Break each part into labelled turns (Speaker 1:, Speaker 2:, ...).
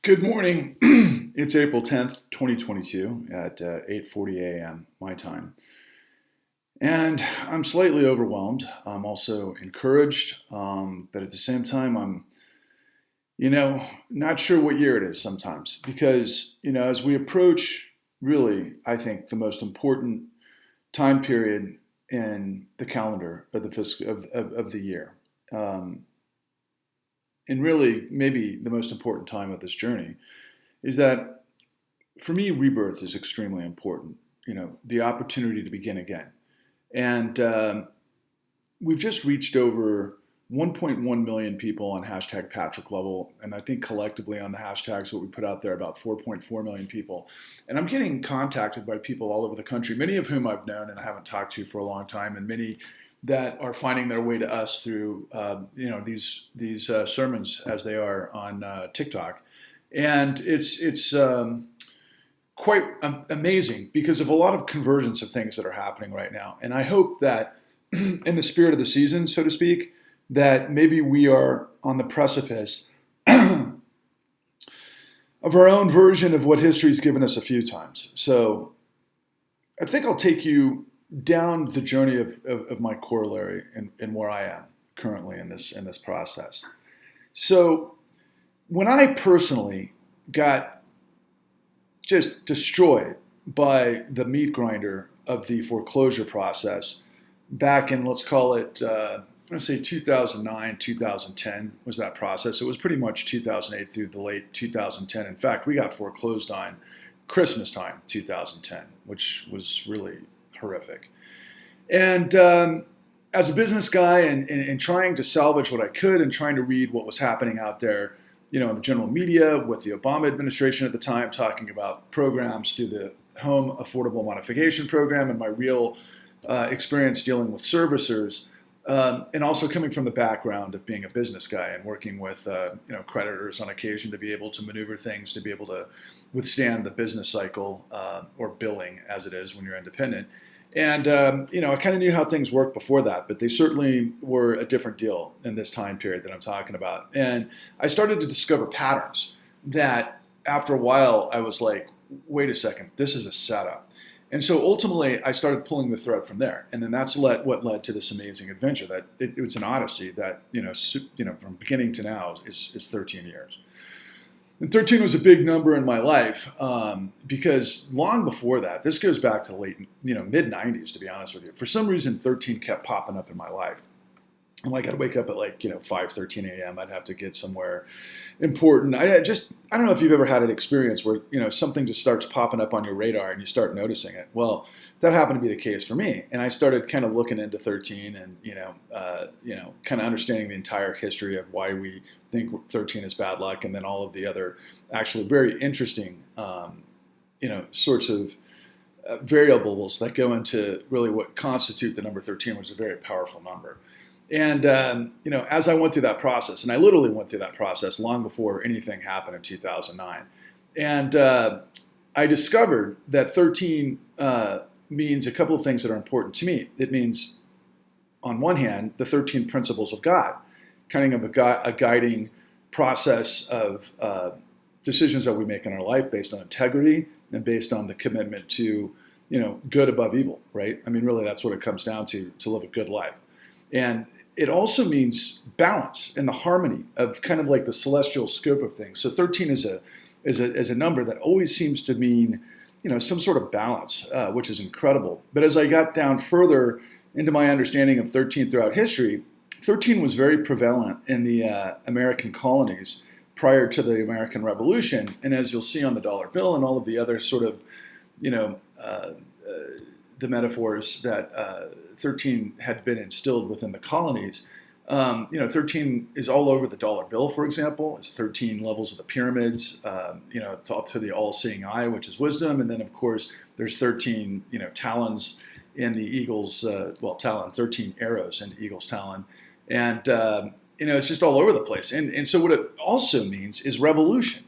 Speaker 1: Good morning. It's April 10th, 2022 at 8:40 a.m. my time. And I'm slightly overwhelmed. I'm also encouraged, but at the same time, I'm, not sure what year it is sometimes because, as we approach really, I think the most important time period in the calendar of the fiscal of the year. Um, and really, maybe the most important time of this journey is that for me, rebirth is extremely important. The opportunity to begin again. And we've just reached over 1.1 million people on hashtag Patrick Lovell. And I think collectively on the hashtags, what we put out there, about 4.4 million people. And I'm getting contacted by people all over the country, many of whom I've known and I haven't talked to for a long time, and many that are finding their way to us through, these sermons as they are on TikTok. And it's quite amazing because of a lot of convergence of things that are happening right now. And I hope that in the spirit of the season, so to speak, that maybe we are on the precipice of our own version of what history's given us a few times. So I think I'll take you down the journey of my corollary and where I am currently in this process. So when I personally got just destroyed by the meat grinder of the foreclosure process back in, let's call it, let's say 2009, 2010 was that process. It was pretty much 2008 through the late 2010. In fact, we got foreclosed on Christmas time, 2010, which was really horrific. And as a business guy and trying to salvage what I could and trying to read what was happening out there, in the general media with the Obama administration at the time, talking about programs through the Home Affordable Modification Program and my real experience dealing with servicers, and also coming from the background of being a business guy and working with creditors on occasion to be able to maneuver things, to be able to withstand the business cycle or billing as it is when you're independent. And, I kind of knew how things worked before that, but they certainly were a different deal in this time period that I'm talking about. And I started to discover patterns that after a while I was like, wait a second, this is a setup. And so ultimately I started pulling the thread from there. And then that's what led to this amazing adventure that it was an odyssey that, from beginning to now is 13 years. And 13 was a big number in my life because long before that, this goes back to the late, mid 90s, to be honest with you. For some reason, 13 kept popping up in my life. And like I'd wake up at 5:13 a.m. I'd have to get somewhere important. I don't know if you've ever had an experience where, something just starts popping up on your radar and you start noticing it. Well, that happened to be the case for me. And I started kind of looking into 13 and, kind of understanding the entire history of why we think 13 is bad luck. And then all of the other actually very interesting, sorts of variables that go into really what constitute the number 13, which is a very powerful number. And, as I went through that process, and I literally went through that process long before anything happened in 2009, and I discovered that 13 means a couple of things that are important to me. It means, on one hand, the 13 principles of God, kind of a guiding process of decisions that we make in our life based on integrity and based on the commitment to, good above evil, right? I mean, really, that's what it comes down to live a good life. And it also means balance and the harmony of kind of like the celestial scope of things. So 13 is a number that always seems to mean, some sort of balance, which is incredible. But as I got down further into my understanding of 13 throughout history, 13 was very prevalent in the American colonies prior to the American Revolution. And as you'll see on the dollar bill and all of the other sort of, the metaphors that 13 had been instilled within the colonies. 13 is all over the dollar bill, for example. It's 13 levels of the pyramids, it's all to the all-seeing eye, which is wisdom. And then, of course, there's 13, talons in the eagle's, 13 arrows in the eagle's talon. And, it's just all over the place. And so what it also means is revolution.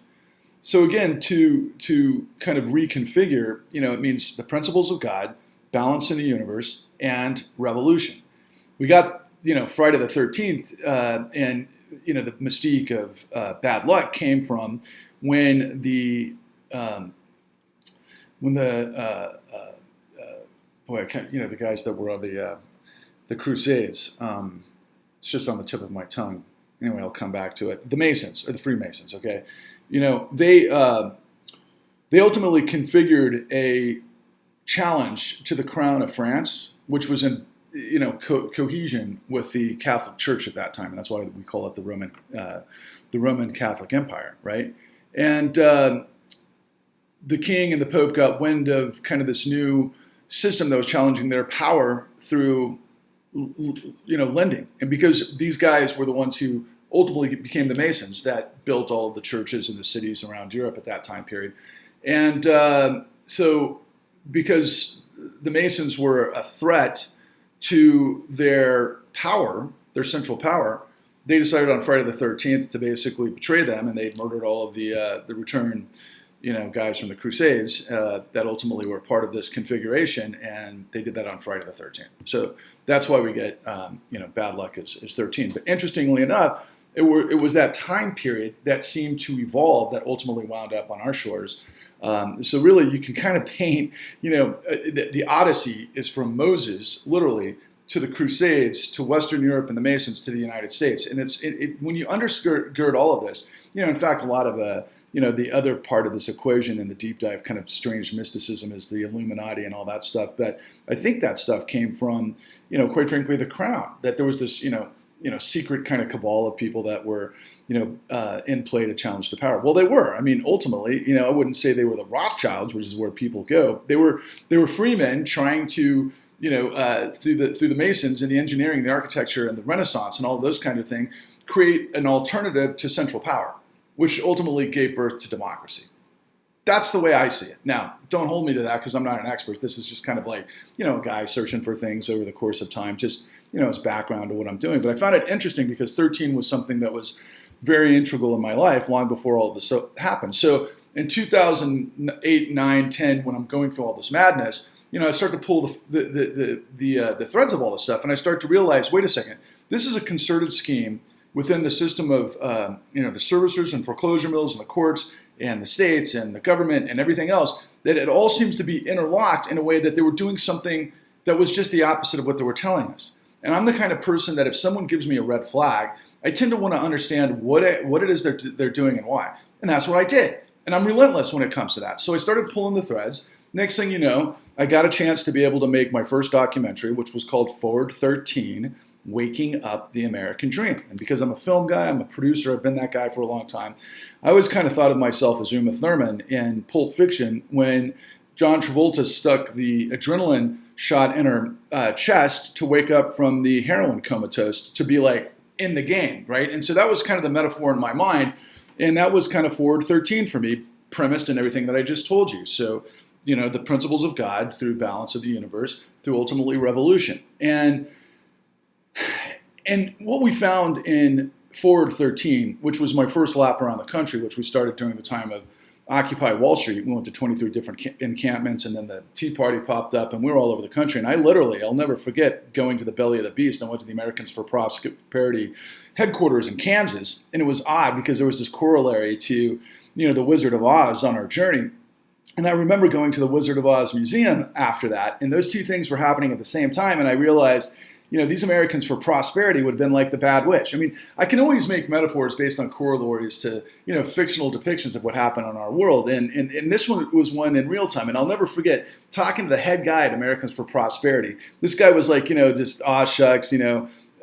Speaker 1: So again, to kind of reconfigure, it means the principles of God, balance in the universe, and revolution. We got, Friday the 13th, and the mystique of bad luck came from when the boy, I can't, the guys that were on the Crusades. It's just on the tip of my tongue. Anyway, I'll come back to it. The Masons, or the Freemasons, okay? They ultimately configured a challenge to the crown of France, which was in cohesion with the Catholic Church at that time, and that's why we call it the Roman Catholic Empire, right? And the king and the Pope got wind of kind of this new system that was challenging their power through, lending, and because these guys were the ones who ultimately became the Masons that built all of the churches in the cities around Europe at that time period, and so because the Masons were a threat to their power, their central power, they decided on Friday the 13th to basically betray them, and they murdered all of the return, guys from the Crusades that ultimately were part of this configuration, and they did that on Friday the 13th. So that's why we get, bad luck is 13. But interestingly enough, it was that time period that seemed to evolve that ultimately wound up on our shores. So really, you can kind of paint, the Odyssey is from Moses, literally, to the Crusades, to Western Europe and the Masons, to the United States. And when you undergird all of this, in fact, a lot of, the other part of this equation in the deep dive kind of strange mysticism is the Illuminati and all that stuff. But I think that stuff came from, quite frankly, the crown, that there was this, secret kind of cabal of people that were, in play to challenge the power. Well, they were. I mean, ultimately, I wouldn't say they were the Rothschilds, which is where people go. They were free men trying to, through the Masons and the engineering, the architecture, and the Renaissance, and all of those kind of things, create an alternative to central power, which ultimately gave birth to democracy. That's the way I see it. Now, don't hold me to that because I'm not an expert. This is just kind of like, a guy searching for things over the course of time, just, as background to what I'm doing. But I found it interesting because 13 was something that was very integral in my life long before all of this happened. So in 2008, 9, 10, when I'm going through all this madness, I start to pull the threads of all this stuff, and I start to realize, wait a second, this is a concerted scheme within the system of, the servicers and foreclosure mills and the courts and the states and the government and everything else, that it all seems to be interlocked in a way that they were doing something that was just the opposite of what they were telling us. And I'm the kind of person that if someone gives me a red flag, I tend to want to understand what it is they're doing and why. And that's what I did. And I'm relentless when it comes to that. So I started pulling the threads. Next thing you know, I got a chance to be able to make my first documentary, which was called Forward 13, Waking Up the American Dream. And because I'm a film guy, I'm a producer, I've been that guy for a long time, I always kind of thought of myself as Uma Thurman in Pulp Fiction when John Travolta stuck the adrenaline shot in her chest to wake up from the heroin comatose to be like in the game, right? And so that was kind of the metaphor in my mind. And that was kind of Forward 13 for me, premised in everything that I just told you. So, the principles of God through balance of the universe, through ultimately revolution. And what we found in Forward 13, which was my first lap around the country, which we started during the time of Occupy Wall Street. We went to 23 different encampments, and then the Tea Party popped up, and we were all over the country. And I'll never forget going to the belly of the beast. I went to the Americans for Prosperity headquarters in Kansas, and it was odd because there was this corollary to, the Wizard of Oz on our journey. And I remember going to the Wizard of Oz Museum after that, and those two things were happening at the same time, and I realized, these Americans for Prosperity would have been like the Bad Witch. I mean, I can always make metaphors based on corollaries to, fictional depictions of what happened on our world. And this one was one in real time. And I'll never forget talking to the head guy at Americans for Prosperity. This guy was like, just aw shucks,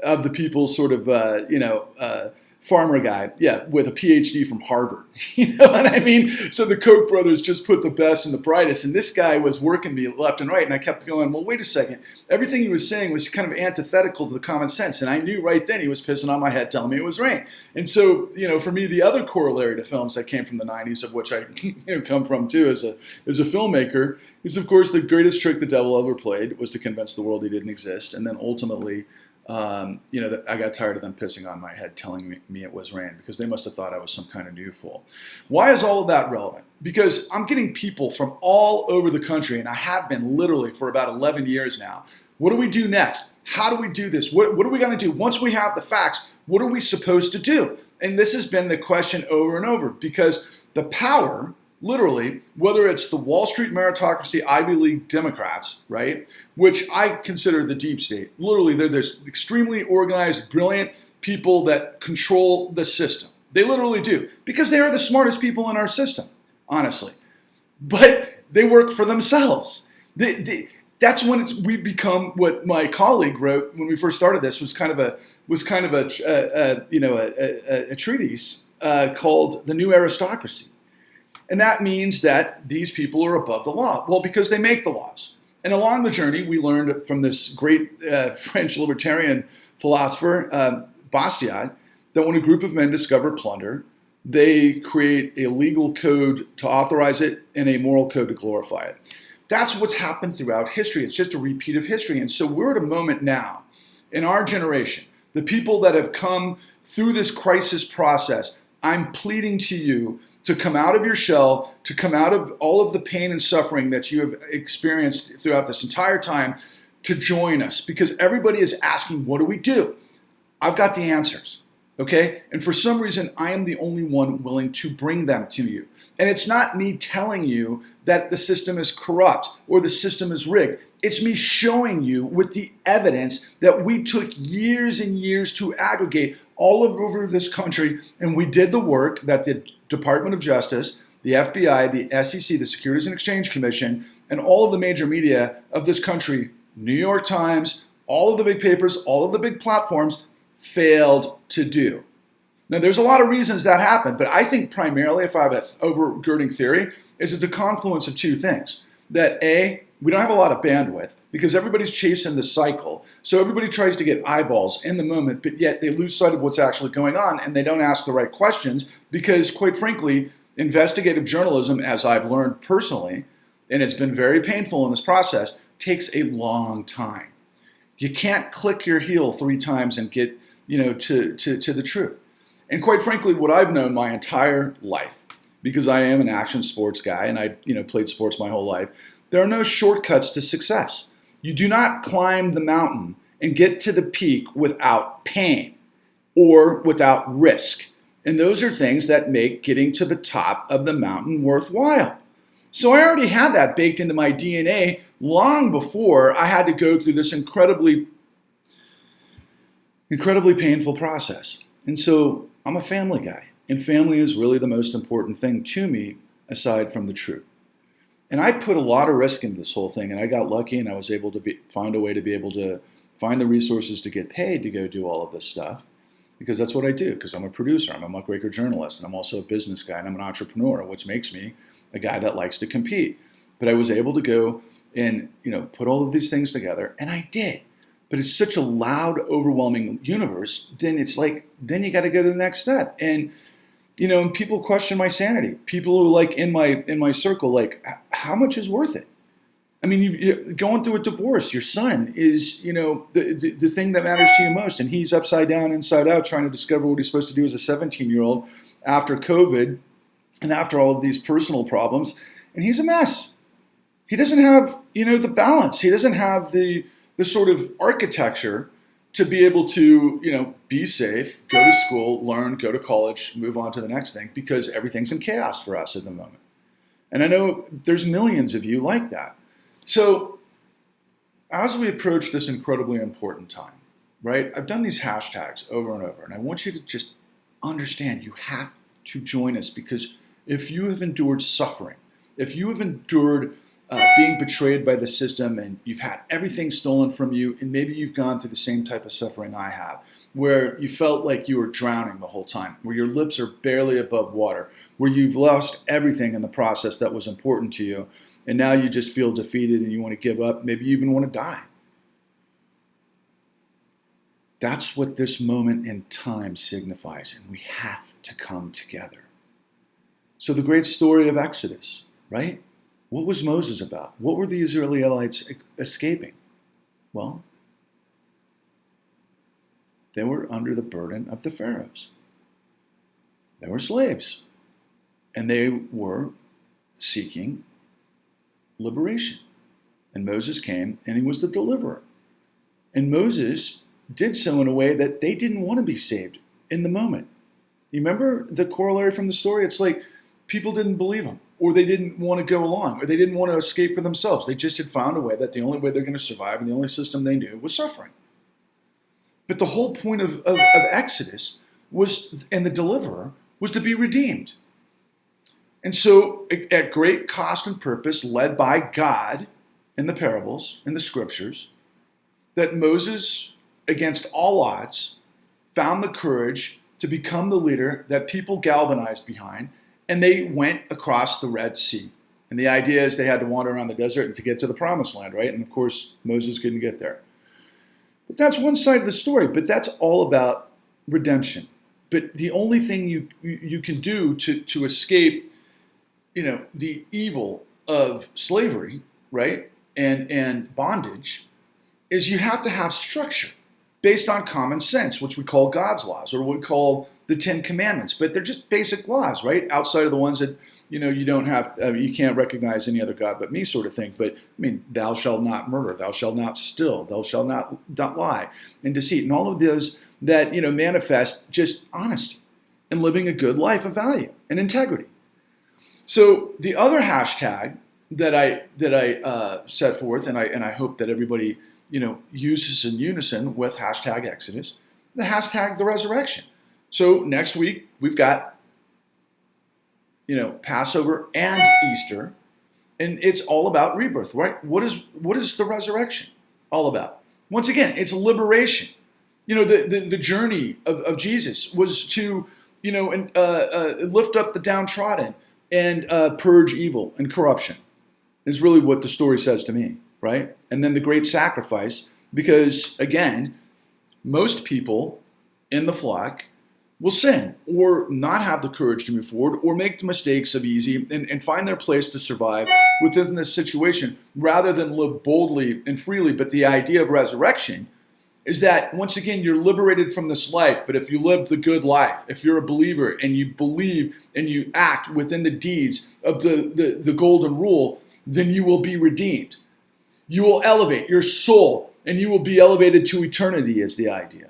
Speaker 1: of the people sort of, farmer guy, with a PhD from Harvard. You know what I mean? So the Koch brothers just put the best and the brightest, and this guy was working me left and right, and I kept going, well, wait a second. Everything he was saying was kind of antithetical to the common sense, and I knew right then he was pissing on my head telling me it was rain. And so, for me, the other corollary to films that came from the 90s, of which I come from too as a filmmaker, is, of course, the greatest trick the devil ever played was to convince the world he didn't exist, and then ultimately I got tired of them pissing on my head telling me it was rain because they must have thought I was some kind of new fool. Why is all of that relevant? Because I'm getting people from all over the country, and I have been literally for about 11 years now. What do we do next? How do we do this? What are we going to do? Once we have the facts, What are we supposed to do? And this has been the question over and over, because the power, literally, whether it's the Wall Street meritocracy, Ivy League Democrats, right, which I consider the deep state, literally, they're this extremely organized, brilliant people that control the system. They literally do, because they are the smartest people in our system, honestly. But they work for themselves. That's when we've become what my colleague wrote when we first started this was kind of a treatise called The New Aristocracy. And that means that these people are above the law. Well, because they make the laws. And along the journey, we learned from this great French libertarian philosopher, Bastiat, that when a group of men discover plunder, they create a legal code to authorize it and a moral code to glorify it. That's what's happened throughout history. It's just a repeat of history. And so we're at a moment now in our generation, the people that have come through this crisis process, I'm pleading to you to come out of your shell, to come out of all of the pain and suffering that you have experienced throughout this entire time, to join us, because everybody is asking, what do we do? I've got the answers, okay? And for some reason, I am the only one willing to bring them to you. And it's not me telling you that the system is corrupt or the system is rigged. It's me showing you with the evidence that we took years and years to aggregate all over this country, and we did the work that the Department of Justice, the FBI, the SEC, the Securities and Exchange Commission, and all of the major media of this country, New York Times, all of the big papers, all of the big platforms, failed to do. Now, there's a lot of reasons that happened, but I think primarily, if I have an overgirding theory, is it's a confluence of two things. That A, we don't have a lot of bandwidth because everybody's chasing the cycle. So everybody tries to get eyeballs in the moment, but yet they lose sight of what's actually going on and they don't ask the right questions because, quite frankly, investigative journalism, as I've learned personally, and it's been very painful in this process, takes a long time. You can't click your heel 3 times and get, to the truth. And quite frankly, what I've known my entire life, because I am an action sports guy and I, played sports my whole life, there are no shortcuts to success. You do not climb the mountain and get to the peak without pain or without risk. And those are things that make getting to the top of the mountain worthwhile. So I already had that baked into my DNA long before I had to go through this incredibly painful process. And so I'm a family guy, and family is really the most important thing to me aside from the truth. And I put a lot of risk into this whole thing, and I got lucky and I was able to find a way to be able to find the resources to get paid to go do all of this stuff, because that's what I do, because I'm a producer, I'm a muckraker journalist, and I'm also a business guy, and I'm an entrepreneur, which makes me a guy that likes to compete. But I was able to go and put all of these things together, and I did. But it's such a loud, overwhelming universe, then you got to go to the next step. And, and people question my sanity. People who are in my circle, how much is worth it? I mean, you're going through a divorce. Your son is, the thing that matters to you most. And he's upside down, inside out, trying to discover what he's supposed to do as a 17-year-old after COVID and after all of these personal problems. And he's a mess. He doesn't have, the balance. He doesn't have the sort of architecture to be able to, be safe, go to school, learn, go to college, move on to the next thing, because everything's in chaos for us at the moment. And I know there's millions of you like that. So as we approach this incredibly important time, right, I've done these hashtags over and over, and I want you to just understand you have to join us, because if you have endured suffering, if you have endured being betrayed by the system and you've had everything stolen from you, and maybe you've gone through the same type of suffering I have, where you felt like you were drowning the whole time, where your lips are barely above water, where you've lost everything in the process that was important to you, and now you just feel defeated and you want to give up, maybe you even want to die. That's what this moment in time signifies, and we have to come together. So the great story of Exodus, right? What was Moses about? What were the Israelites escaping? Well, they were under the burden of the pharaohs. They were slaves. And they were seeking liberation. And Moses came, and he was the deliverer. And Moses did so in a way that they didn't want to be saved in the moment. You remember the corollary from the story? It's like people didn't believe them, or they didn't want to go along, or they didn't want to escape for themselves. They just had found a way that the only way they're going to survive and the only system they knew was suffering. But the whole point of Exodus was, and the deliverer, was to be redeemed. And so at great cost and purpose, led by God in the parables, in the scriptures, that Moses, against all odds, found the courage to become the leader that people galvanized behind, and they went across the Red Sea. And the idea is they had to wander around the desert and to get to the promised land, right? And of course, Moses couldn't get there. But that's one side of the story, but that's all about redemption. But the only thing you can do to escape, the evil of slavery, right, and bondage, is you have to have structure based on common sense, which we call God's laws, or what we call the Ten Commandments. But they're just basic laws, right? Outside of the ones that, you don't have, you can't recognize any other God but me sort of thing. But, thou shalt not murder, thou shalt not steal, thou shalt not lie, and deceit, and all of those that, manifest just honesty and living a good life of value and integrity. So the other hashtag that I set forth, and I hope that everybody uses in unison with hashtag Exodus, the hashtag the resurrection. So next week we've got Passover and Easter, and it's all about rebirth, right? What is the resurrection all about? Once again, it's liberation. The journey of Jesus was to lift up the downtrodden and purge evil and corruption, is really what the story says to me, right? And then the great sacrifice, because again, most people in the flock will sin or not have the courage to move forward or make the mistakes of easy and find their place to survive within this situation rather than live boldly and freely. But the idea of resurrection is that, once again, you're liberated from this life, but if you live the good life, if you're a believer and you believe and you act within the deeds of the golden rule, then you will be redeemed. You will elevate your soul, and you will be elevated to eternity, is the idea.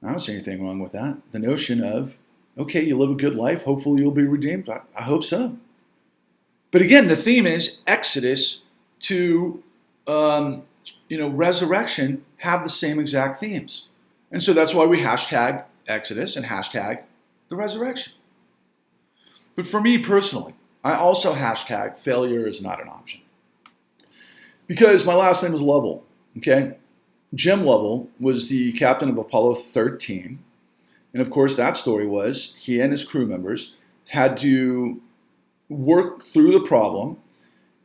Speaker 1: I don't see anything wrong with that. The notion of, okay, you live a good life, hopefully you'll be redeemed. I hope so. But again, the theme is Exodus to resurrection have the same exact themes. And so that's why we hashtag Exodus and hashtag the resurrection. But for me personally, I also hashtag failure is not an option. Because my last name is Lovell, okay? Jim Lovell was the captain of Apollo 13. And of course, that story was he and his crew members had to work through the problem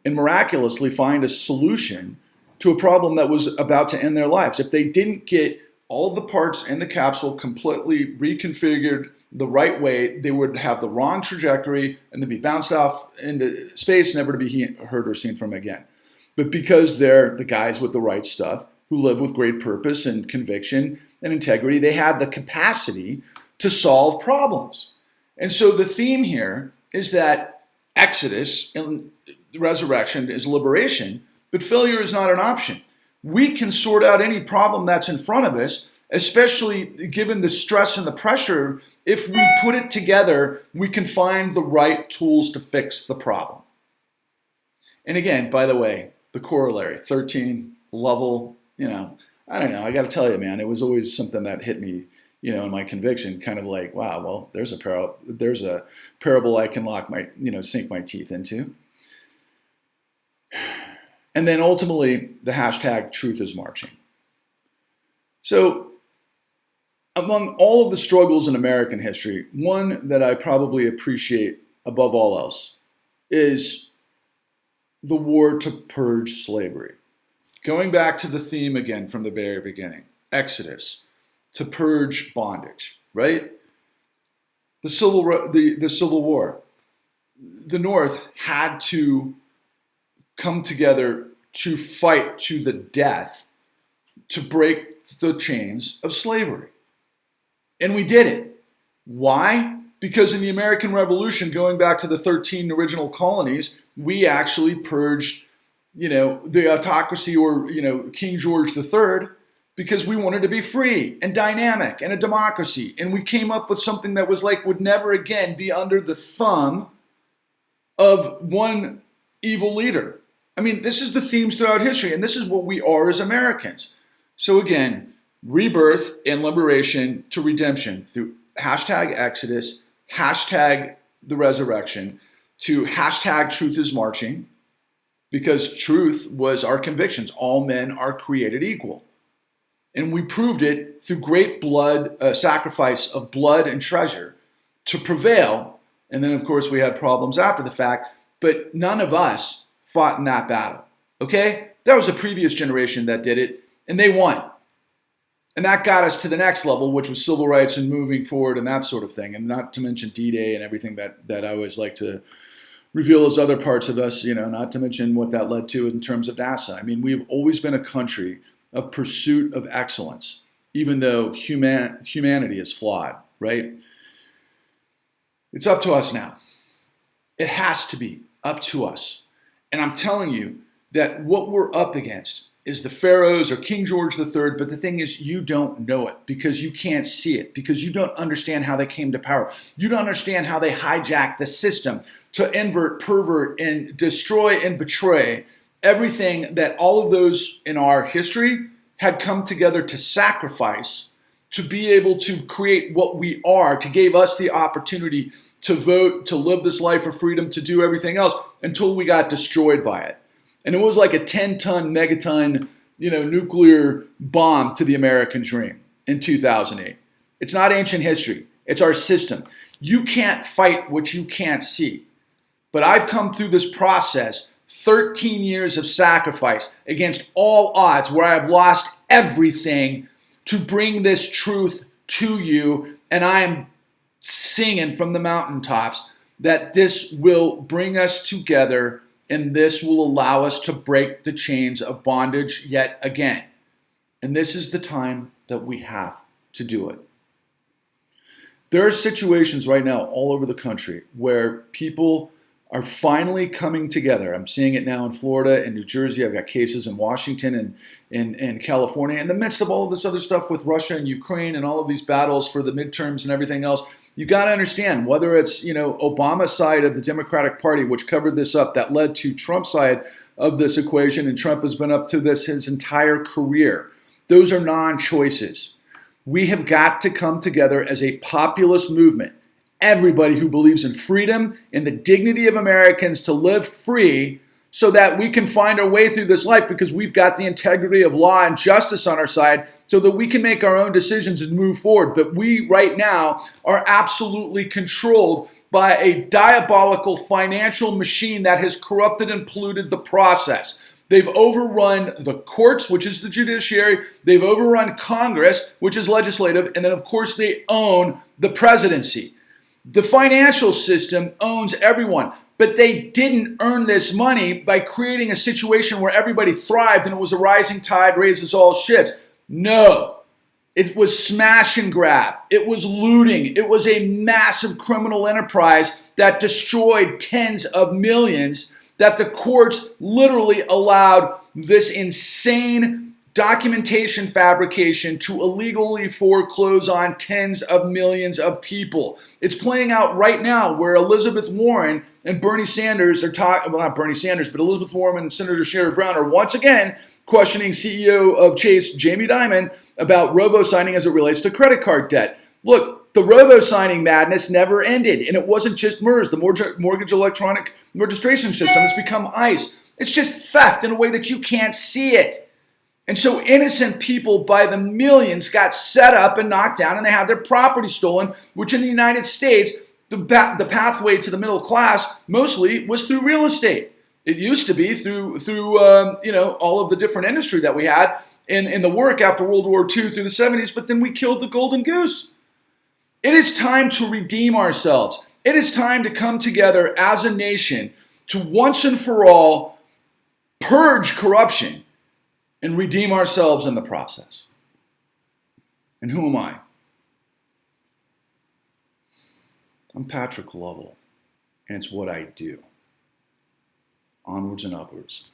Speaker 1: and miraculously find a solution to a problem that was about to end their lives. If they didn't get all of the parts in the capsule completely reconfigured the right way, they would have the wrong trajectory and they'd be bounced off into space, never to be heard or seen from again. But because they're the guys with the right stuff, who live with great purpose and conviction and integrity, they had the capacity to solve problems. And so the theme here is that Exodus and resurrection is liberation, but failure is not an option. We can sort out any problem that's in front of us, especially given the stress and the pressure. If we put it together, we can find the right tools to fix the problem. And again, by the way, the corollary, 13, Lovell, I don't know. I got to tell you, man, it was always something that hit me, in my conviction, kind of like, wow, well, there's a parable I can sink my teeth into. And then ultimately, the hashtag truth is marching. So among all of the struggles in American history, one that I probably appreciate above all else is the war to purge slavery. Going back to the theme again from the very beginning, Exodus, to purge bondage, right? The Civil War. The North had to come together to fight to the death to break the chains of slavery. And we did it. Why? Because in the American Revolution, going back to the 13 original colonies, we actually purged the autocracy or, King George III because we wanted to be free and dynamic and a democracy. And we came up with something that was like, would never again be under the thumb of one evil leader. I mean, this is the themes throughout history, and this is what we are as Americans. So again, rebirth and liberation to redemption through hashtag Exodus, hashtag the resurrection, to hashtag truth is marching, because truth was our convictions. All men are created equal. And we proved it through great sacrifice of blood and treasure to prevail. And then, of course, we had problems after the fact, but none of us fought in that battle, okay? That was a previous generation that did it, and they won. And that got us to the next level, which was civil rights and moving forward and that sort of thing. And not to mention D-Day and everything that I always like to reveal as other parts of us, not to mention what that led to in terms of NASA. I mean, we've always been a country of pursuit of excellence, even though humanity is flawed, right? It's up to us now. It has to be up to us. And I'm telling you that what we're up against is the pharaohs or King George III, but the thing is, you don't know it because you can't see it, because you don't understand how they came to power. You don't understand how they hijacked the system to invert, pervert, and destroy and betray everything that all of those in our history had come together to sacrifice to be able to create what we are, to give us the opportunity to vote, to live this life of freedom, to do everything else until we got destroyed by it. And it was like a 10-ton, megaton, nuclear bomb to the American dream in 2008. It's not ancient history. It's our system. You can't fight what you can't see. But I've come through this process, 13 years of sacrifice against all odds, where I've lost everything to bring this truth to you. And I am singing from the mountaintops that this will bring us together, and this will allow us to break the chains of bondage yet again. And this is the time that we have to do it. There are situations right now all over the country where people are finally coming together. I'm seeing it now in Florida and New Jersey. I've got cases in Washington and California. In the midst of all of this other stuff with Russia and Ukraine and all of these battles for the midterms and everything else, you got to understand, whether it's Obama's side of the Democratic Party, which covered this up, that led to Trump's side of this equation, and Trump has been up to this his entire career. Those are non-choices. We have got to come together as a populist movement. Everybody who believes in freedom and the dignity of Americans to live free, so that we can find our way through this life, because we've got the integrity of law and justice on our side, so that we can make our own decisions and move forward. But we right now are absolutely controlled by a diabolical financial machine that has corrupted and polluted the process. They've overrun the courts, which is the judiciary. They've overrun Congress, which is legislative. And then, of course, they own the presidency. The financial system owns everyone, but they didn't earn this money by creating a situation where everybody thrived and it was a rising tide raises all ships. No, it was smash and grab. It was looting. It was a massive criminal enterprise that destroyed tens of millions, that the courts literally allowed this insane documentation fabrication to illegally foreclose on tens of millions of people. It's playing out right now, where Elizabeth Warren and Bernie Sanders are talking, well, not Bernie Sanders, but Elizabeth Warren and Senator Sherrod Brown are once again questioning CEO of Chase, Jamie Dimon, about robo-signing as it relates to credit card debt. Look, the robo-signing madness never ended, and it wasn't just MERS, the mortgage electronic registration system. It's become ICE. It's just theft in a way that you can't see it. And so innocent people by the millions got set up and knocked down, and they have their property stolen, which in the United States, the pathway to the middle class mostly was through real estate. It used to be through all of the different industry that we had in the work after World War II through the 70s, but then we killed the golden goose. It is time to redeem ourselves. It is time to come together as a nation to once and for all purge corruption and redeem ourselves in the process. And who am I? I'm Patrick Lovell, and it's what I do. Onwards and upwards.